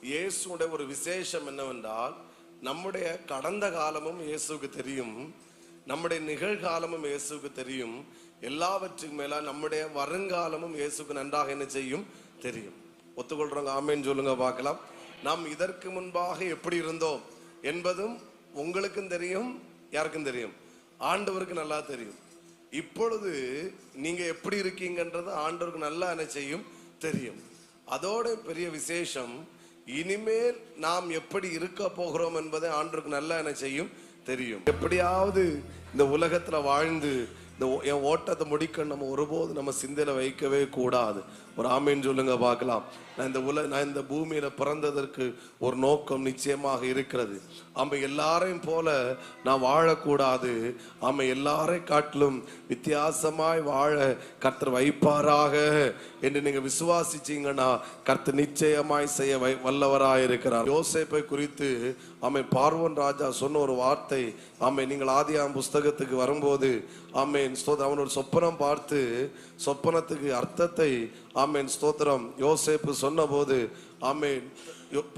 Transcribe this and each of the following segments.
இயேசுடைய ஒரு விசேஷம் என்னவென்றால், நம்முடைய கடந்த காலமும் இயேசுக்கு தெரியும், நம்முடைய நிகழ்காலமும் இயேசுக்கு தெரியும், எல்லாவற்றுக்கும் மேல நம்முடைய வருங்காலமும் இயேசுக்கு நன்றாக என்ன செய்யும் தெரியும். ஒத்துக்கொள்றவங்க ஆமேன்னு சொல்லுங்க பார்க்கலாம். நாம் இதற்கு முன்பாக எப்படி இருந்தோம் என்பதும் உங்களுக்கும் தெரியும், யாருக்கும் தெரியும், ஆண்டவருக்கு நல்லா தெரியும். இப்பொழுது நீங்க எப்படி இருக்கீங்கன்றது ஆண்டவருக்கு நல்லா என்ன செய்யும் தெரியும். அதோட பெரிய விசேஷம், இனிமேல் நாம் எப்படி இருக்க போகிறோம் என்பதை ஆண்டவருக்கு நல்லா என்ன செய்யும் தெரியும். எப்படியாவது இந்த உலகத்துல வாழ்ந்து இந்த என் ஓட்டத்தை முடிக்க நம்ம ஒருபோது நம்ம சிந்தையில வைக்கவே கூடாது. ஒரு ஆமேன்னு சொல்லுங்க பார்க்கலாம். நான் இந்த பூமியில பிறந்ததற்கு ஒரு நோக்கம் நிச்சயமாக இருக்கிறது. ஆமா, எல்லாரையும் போல நான் வாழக்கூடாது. ஆமா, எல்லாரையும் காட்டிலும் வித்தியாசமாய் வாழ கர்த்தர் வைப்பாராக என்று நீங்க விசுவாசிச்சீங்கன்னா கர்த்தர் நிச்சயமாய் செய்ய வல்லவராய் இருக்கிறார். யோசேப்பை குறித்து பார்வோன் ராஜா சொன்ன ஒரு வார்த்தை, நீங்கள் ஆதியாகமம் புஸ்தகத்துக்கு வரும்போது அவன் ஒரு சொப்பனம் பார்த்து சொப்பனத்துக்கு அர்த்தத்தை ஸ்தோத்திரம் யோசேப்பு சொன்ன போது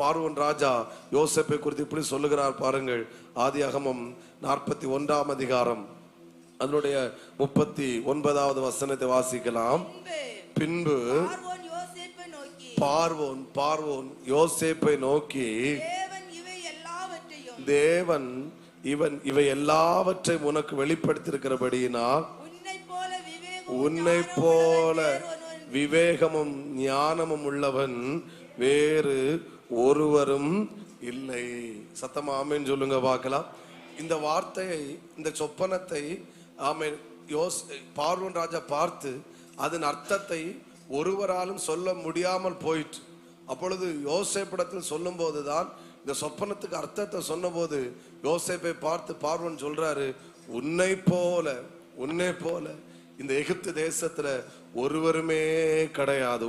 பார்வோன் ராஜா யோசேப்பை குறித்து இப்படி சொல்லுகிறார் பாருங்கள். ஆதியாகமம் 41ஆம் அதிகாரம் அதனுடைய 39வது வசனத்தை வாசிக்கலாம். பின்பு பார்வோன் யோசேப்பை நோக்கி, தேவன் இவை எல்லாவற்றையும் உனக்கு வெளிப்படுத்தியிருக்கிறபடியினால் உன்னை போல விவேகமும் ஞானமும் உள்ளவன் வேறு ஒருவரும் இல்லை. சத்தமா ஆமென் சொல்லுங்க பார்க்கலாம். இந்த வார்த்தையை, இந்த சொப்பனத்தை பார்வோன் ராஜா பார்த்து அதன் அர்த்தத்தை ஒருவராலும் சொல்ல முடியாமல் போயிற்று. அப்பொழுது யோசேப்பிடத்தில் சொல்லும் போதுதான் இந்த சொப்பனத்துக்கு அர்த்தத்தை சொன்ன போது யோசேப்பை பார்த்து பார்வோன் சொல்றாரு, உன்னை போல இந்த எகிப்து தேசத்துல ஒருவருமே கிடையாது.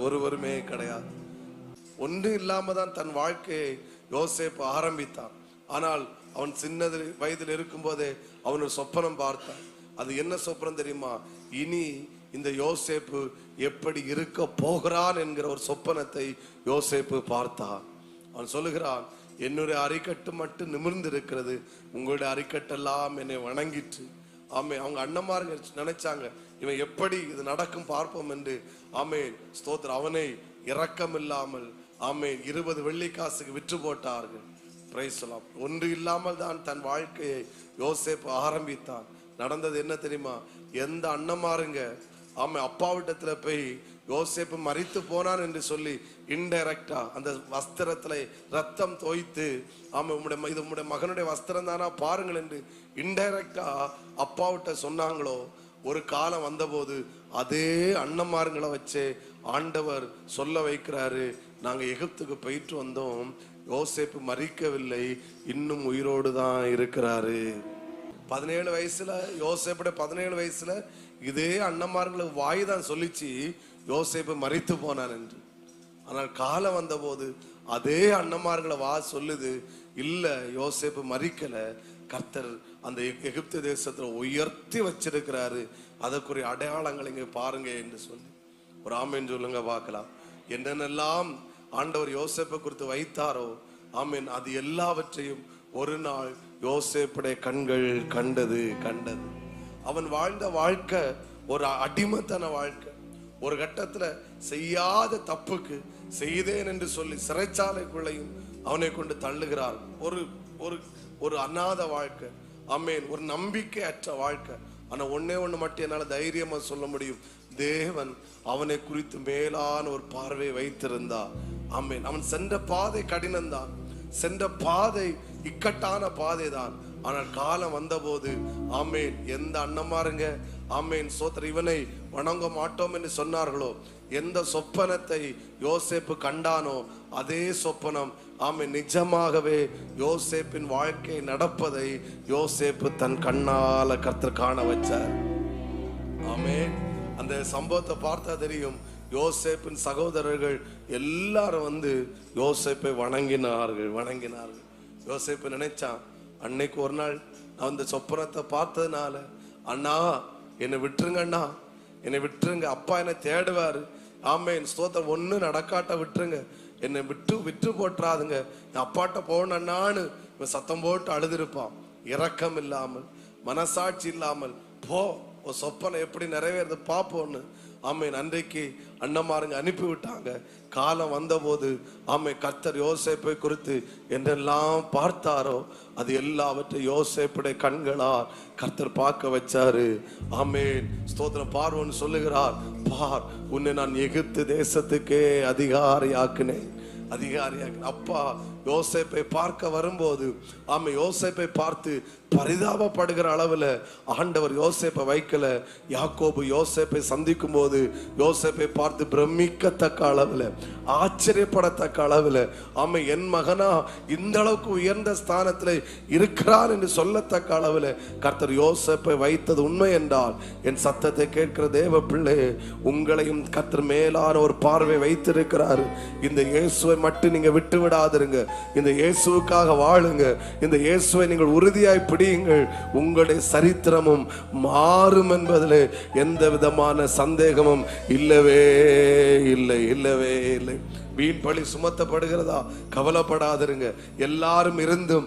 ஒன்று இல்லாம தான் தன் வாழ்க்கையை யோசேப்பு ஆரம்பித்தான். ஆனால் அவன் சின்ன வயதில் இருக்கும் போதே அவன் ஒரு சொப்பனம் பார்த்தான். அது என்ன சொப்பனம் தெரியுமா? இனி இந்த யோசேப்பு எப்படி இருக்க போகிறான் என்கிற ஒரு சொப்பனத்தை யோசேப்பு பார்த்தான். அவன் சொல்லுகிறான், என்னுடைய அரிக்கட்டு மட்டும் நிமிர்ந்து இருக்கிறது, உங்களுடைய அரிக்கட்டெல்லாம் என்னை வணங்கிற்று. அவங்க அண்ணமாருங்க நினைச்சாங்க, இவன் எப்படி இது நடக்கும் பார்ப்போம் என்று. ஸ்தோத்திரம். அவனை இரக்கம் இல்லாமல் 20 வெள்ளிக்காசுக்கு விற்று போட்டார்கள். பிரைஸ் எல்லாம். ஒன்று இல்லாமல் தான் தன் வாழ்க்கையை யோசேப்பு ஆரம்பித்தான். நடந்தது என்ன தெரியுமா? எந்த அண்ணமாருங்க அப்பாவிட்டத்துல போய் யோசேப்பு மரித்து போனான் என்று சொல்லி இன்டைரக்டா அந்த வஸ்திரத்துல ரத்தம் தோய்த்து இது உங்களுடைய மகனுடைய வஸ்திரம் தானா பாருங்கள் என்று இன்டைரக்டா அப்பாவிட்ட சொன்னாங்களோ, ஒரு காலம் வந்தபோது அதே அண்ணன்மார்களை வச்சு ஆண்டவர் சொல்ல வைக்கிறாரு, நாங்க எகிப்துக்கு போயிட்டு வந்தோம், யோசேப்பு மரிக்கவில்லை, இன்னும் உயிரோடு தான் இருக்கிறாரு. 17 வயசுல யோசேப்புடைய 17 வயசுல இதே அண்ணன்மார்களுக்கு வாய் தான் சொல்லிச்சு யோசேப்பு மரித்து போனான் என்று. ஆனால் காலம் வந்த போது அதே அண்ணன்மார்களை வா சொல்லுது, இல்ல யோசேப்பு மரிக்கல, கர்த்தர் அந்த எகிப்து தேசத்துல உயர்த்தி வச்சிருக்கிறாரு, அதற்குரிய அடையாளங்கள் இங்க பாருங்க என்று சொல்லி ஒரு ஆமேன் சொல்லுங்க பார்க்கலாம். என்னென்னலாம் ஆண்டவர் யோசேப்பை குறித்து வைத்தாரோ அது எல்லாவற்றையும் ஒரு நாள் யோசேப்புடைய கண்கள் கண்டது. அவன் வாழ்ந்த வாழ்க்கை ஒரு அடிமைத்தன வாழ்க்கை. ஒரு கட்டத்துல செய்யாத தப்புக்கு செய்தேன் என்று சொல்லி சிறைச்சாலைக்குள்ளையும் அவனை கொண்டு தள்ளுகிறார். ஒரு அநாத வாழ்க்கை. ஒரு நம்பிக்கை அற்ற வாழ்க்கை. ஆனா ஒண்ணு மட்டும் என்னால தைரியமா சொல்ல முடியும், தேவன் அவனை குறித்து மேலான ஒரு பார்வையை வைத்திருந்தார். அவன் சென்ற பாதை கடினம்தான், சென்ற பாதை இக்கட்டான பாதை தான். ஆனால் காலம் வந்த போது எந்த அண்ணன்மாருங்க சோத்திர இவனை வணங்க மாட்டோம் என்று சொன்னார்களோ, எந்த சொப்பனத்தை யோசேப்பு கண்டானோ அதே சொப்பனம் நிஜமாகவே யோசேப்பின் வாழ்க்கை நடப்பதை யோசேப்பு தன் கண்ணால கர்த்தர் காண வச்சார். அந்த சம்பவத்தை பார்த்தா தெரியும், யோசேப்பின் சகோதரர்கள் எல்லாரும் வந்து யோசேப்பை வணங்கினார்கள். யோசேப்பு நினைச்சான், அன்னைக்கு ஒரு நாள் நான் அந்த சொப்பனத்தை பார்த்ததுனால, அண்ணா என்னை விட்டுருங்க, அண்ணா என்னை விட்டுருங்க, அப்பா என்னை தேடுவாரு, ஸ்தோத்திரம், ஒண்ணு நடக்காட்ட விட்டுருங்க, என்னை விட்டு போட்டுறாதுங்க, என் அப்பாட்ட போனான்னு இவன் சத்தம் போட்டு அழுதுருப்பான். இரக்கம் இல்லாமல், மனசாட்சி இல்லாமல், போ ஒரு சொப்பனை எப்படி நிறைவேறது பாப்போன்னு ஆமேன் அன்றைக்கு அண்ணமாருங்க அனுப்பி விட்டாங்க. காலம் வந்தபோது கர்த்தர் யோசேப்பை குறித்து என்றெல்லாம் பார்த்தாரோ அது எல்லாவற்றையும் யோசேப்புடைய கண்களால் கர்த்தர் பார்க்க வச்சாரு. ஆமேன் ஸ்தோத்திரம். பார்வோன் சொல்லுகிறார், பார் உன்னை நான் எகிப்து தேசத்துக்கே அதிகாரியாக்குனேன். அப்பா யோசேப்பை பார்க்க வரும்போது யோசேப்பை பார்த்து பரிதாபப்படுகிற அளவுல ஆண்டவர் யோசேப்பை வைக்கல. யாக்கோபு யோசேப்பை சந்திக்கும் போது யோசேப்பை பார்த்து பிரமிக்கத்தக்க அளவுல, ஆச்சரியப்படத்தக்க அளவுல என் மகனா இந்த அளவுக்கு உயர்ந்த ஸ்தானத்துல இருக்கிறார் என்று சொல்லத்தக்க அளவுல கர்த்தர் யோசேப்பை வைத்தது உண்மை என்றால், என் சத்தத்தை கேட்கிற தேவ பிள்ளை, உங்களையும் கர்த்தர் மேலான ஒரு பார்வை வைத்திருக்கிறாரு. இந்த இயேசுவை மட்டும் நீங்க விட்டு விடாதிருங்க. இந்த இயேசுவுக்காக வாழுங்க. இந்த இயேசுவை நீங்கள் உறுதியாய் பிடியுங்கள். உங்களுடைய சரித்திரமும் மாறும் என்பதில் எந்த விதமான சந்தேகமும் இல்லவே இல்லை. வீண் பழி சுமத்தப்படுகிறதா? கவலைப்படாதிருங்க. எல்லாரும் இருந்தும்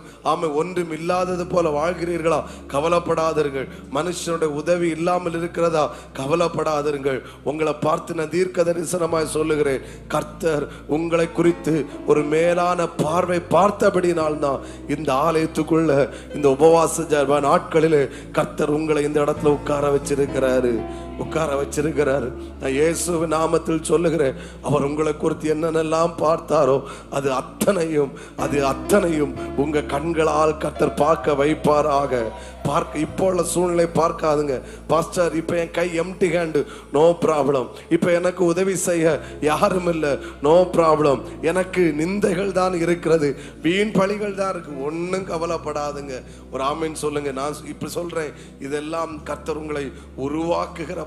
ஒன்றும் இல்லாதது போல வாழ்கிறீர்களா? கவலைப்படாதிருங்கள். மனுஷனுடைய உதவி இல்லாமல் இருக்கிறதா? கவலைப்படாதிருங்கள். உங்களை பார்த்து நான் தீர்க்க தரிசனமாய் சொல்லுகிறேன், கர்த்தர் உங்களை குறித்து ஒரு மேலான பார்வை பார்த்தபடினால்தான் இந்த ஆலயத்துக்குள்ள இந்த உபவாச நாட்களில் கர்த்தர் உங்களை இந்த இடத்துல உட்கார வச்சிருக்கிறாரு. நான் இயேசுவின் நாமத்தில் சொல்லுகிறேன், அவர் உங்களை குறித்து என்னென்னலாம் பார்த்தாரோ அது அத்தனையும் உங்க கண்களால் கர்த்தர் பார்க்க வைப்பாராக. இப்போ உள்ள சூழ்நிலை பார்க்காதுங்க. பாஸ்டர் இப்ப என் கை எம்டி ஹேண்டு, நோ ப்ராப்ளம். இப்ப எனக்கு உதவி செய்ய யாரும் இல்லை, நோ ப்ராப்ளம். எனக்கு நிந்தைகள் தான் இருக்கிறது, வீண் பழிகள் தான் இருக்கு, ஒன்னும் கவலைப்படாதுங்க. ஒரு ஆமீன் சொல்லுங்க. நான் இப்ப சொல்றேன், இதெல்லாம் கர்த்தர் உங்களை உருவாக்குகிற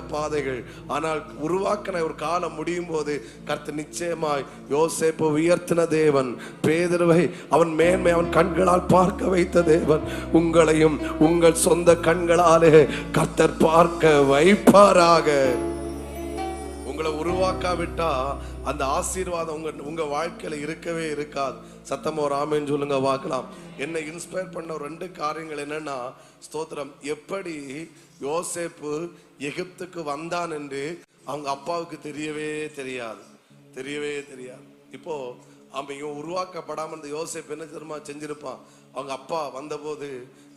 பாதைகள். ஆனால் உருவாக்கின ஒரு காலம் முடியும் போது கர்த்தர் நிச்சயமாய் யோசேப்பு உயர்த்தின தேவன், பேதுருவை அவன் மேன்மை அவன் கண்களால் பார்க்க வைத்த தேவன், உங்களையும் உங்கள் சொந்த கண்களாலே கர்த்தர் பார்க்க வைப்பாராக. உங்களை உருவாக்காவிட்டா அந்த ஆசீர்வாதம் உங்க வாழ்க்கையில இருக்கவே இருக்காது. சத்தமா ஒரு ஆமென் சொல்லுங்க பார்க்கலாம். என்னை இன்ஸ்பயர் பண்ண 2 காரியங்கள் என்னன்னா, ஸ்தோத்திரம், எப்படி யோசேப்பு எகிப்துக்கு வந்தான் என்று அவங்க அப்பாவுக்கு தெரியவே தெரியாது. இப்போ இவன் உருவாக்கப்படாம இந்த யோசேப்பு என்ன தெரியுமா செஞ்சிருப்பான்? அவங்க அப்பா வந்தபோது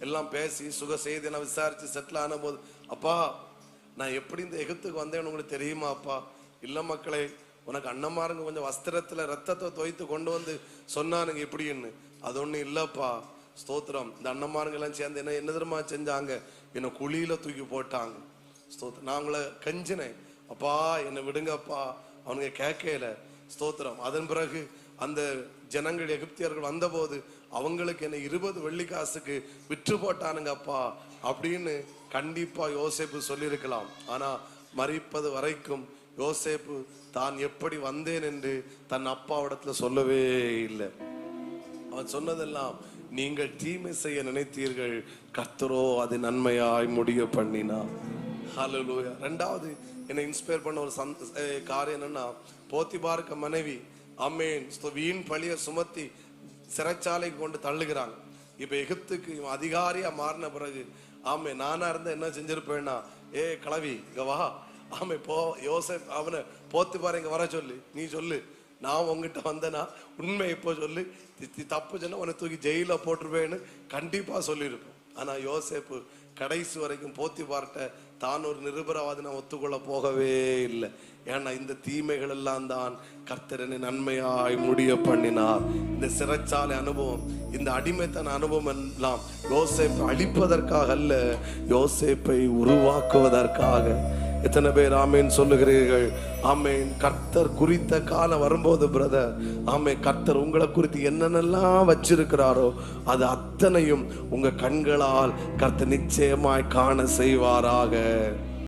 எல்லாம் பேசி சுக செய்தி எல்லாம் விசாரிச்சு செட்டில் ஆன போது, அப்பா நான் எப்படி இந்த எகிப்துக்கு வந்தேன்னு உங்களுக்கு தெரியுமா? அப்பா இல்ல மக்களே, உனக்கு அண்ணமாருங்க கொஞ்சம் வஸ்திரத்துல ரத்தத்தை தோய்த்து கொண்டு வந்து சொன்னானுங்க இப்படின்னு. அது ஒண்ணு இல்லப்பா. ஸ்தோத்திரம். இந்த அண்ணமாருங்க எல்லாம் சேர்ந்து என்ன தெரியுமா செஞ்சாங்க? என்னை குழியில தூக்கி போட்டாங்க. ஸ்தோத்திரம். நான் உங்களை கெஞ்சினேன், அப்பா என்னை விடுங்கப்பா. அவனுங்க கேட்கல. ஸ்தோத்திரம். அதன் பிறகு அந்த ஜனங்கள் எகிப்தியர்கள் வந்தபோது அவங்களுக்கு என்ன 20 வெள்ளிக்காசுக்கு விற்று போட்டானுங்க அப்பா அப்படின்னு கண்டிப்பா யோசேப்பு சொல்லியிருக்கலாம். ஆனா மரிப்பது வரைக்கும் யோசேப்பு தான் எப்படி வந்தேன் என்று தன் அப்பாவிடத்துல சொல்லவே இல்லை. அவன் சொன்னதெல்லாம், நீங்கள் தீமை செய்ய நினைத்தீர்கள், கர்த்தரோ அது நன்மையாய் முடிய பண்ணினார். ஹல்லேலூயா. 2வது என்னை இன்ஸ்பயர் பண்ண ஒரு காரியம் என்னன்னா, போத்திபாருக்கு மனைவி ஆமென் வீண் பழிய சுமத்தி சிறைச்சாலைக்கு கொண்டு தள்ளுகிறாங்க. இப்ப எகிப்துக்கு அதிகாரியா மாறின பிறகு நானா இருந்தா என்ன செஞ்சிருப்பேன்னா, கிளவி இங்க வா, போ யோசேப் அவனை போத்திபார் இங்க வர சொல்லி, நீ சொல்லு நான் உங்ககிட்ட வந்தேனா உண்மை இப்போ சொல்லு, தப்பு சொன்னா உன்னை தூக்கி ஜெயில போட்டுருவேன்னு கண்டிப்பா சொல்லியிருப்பேன். ஆனா யோசேப்பு கடைசி வரைக்கும் போத்திபார்ட்ட தான் ஒரு நிருபராவாதி நான் ஒத்துக்கொள்ள போகவே இல்லை. ஏன்னா இந்த தீமைகள் எல்லாம் தான் கர்த்தரனை நன்மையாய் முடிய பண்ணினார். இந்த சிறைச்சாலை அனுபவம், இந்த அடிமைத்தன அனுபவம் எல்லாம் யோசேப்பை அழிப்பதற்காக அல்ல, யோசேப்பை உருவாக்குவதற்காக. எத்தனை பேர் ஆமேன் சொல்லுகிறீர்கள்? ஆமேன். கர்த்தர் குறித்த காலம் வரும்போது பிரதர், ஆமேன், கர்த்தர் உங்களை குறித்து என்னென்னலாம் வச்சிருக்கிறாரோ அது அத்தனையும் உங்க கண்களால் கர்த்தர் நிச்சயமாய் காண செய்வாராக.